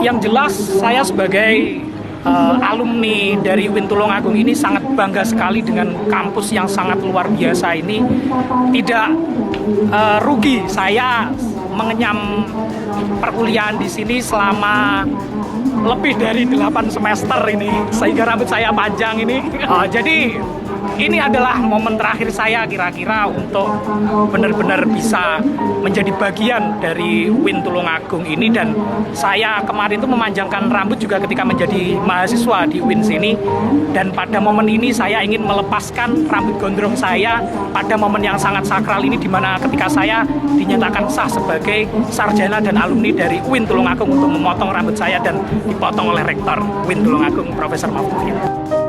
Yang jelas saya sebagai alumni dari UIN Tulungagung ini sangat bangga sekali dengan kampus yang sangat luar biasa ini. Tidak rugi saya mengenyam perkuliahan di sini selama lebih dari 8 semester ini, sehingga rambut saya panjang ini. Jadi ini adalah momen terakhir saya kira-kira untuk benar-benar bisa menjadi bagian dari UIN Tulungagung ini. Dan saya kemarin itu memanjangkan rambut juga ketika menjadi mahasiswa di UIN sini. Dan pada momen ini saya ingin melepaskan rambut gondrong saya pada momen yang sangat sakral ini, di mana ketika saya dinyatakan sah sebagai sarjana dan alumni dari UIN Tulungagung untuk memotong rambut saya dan dipotong oleh Rektor UIN Tulungagung, Profesor Mahfud.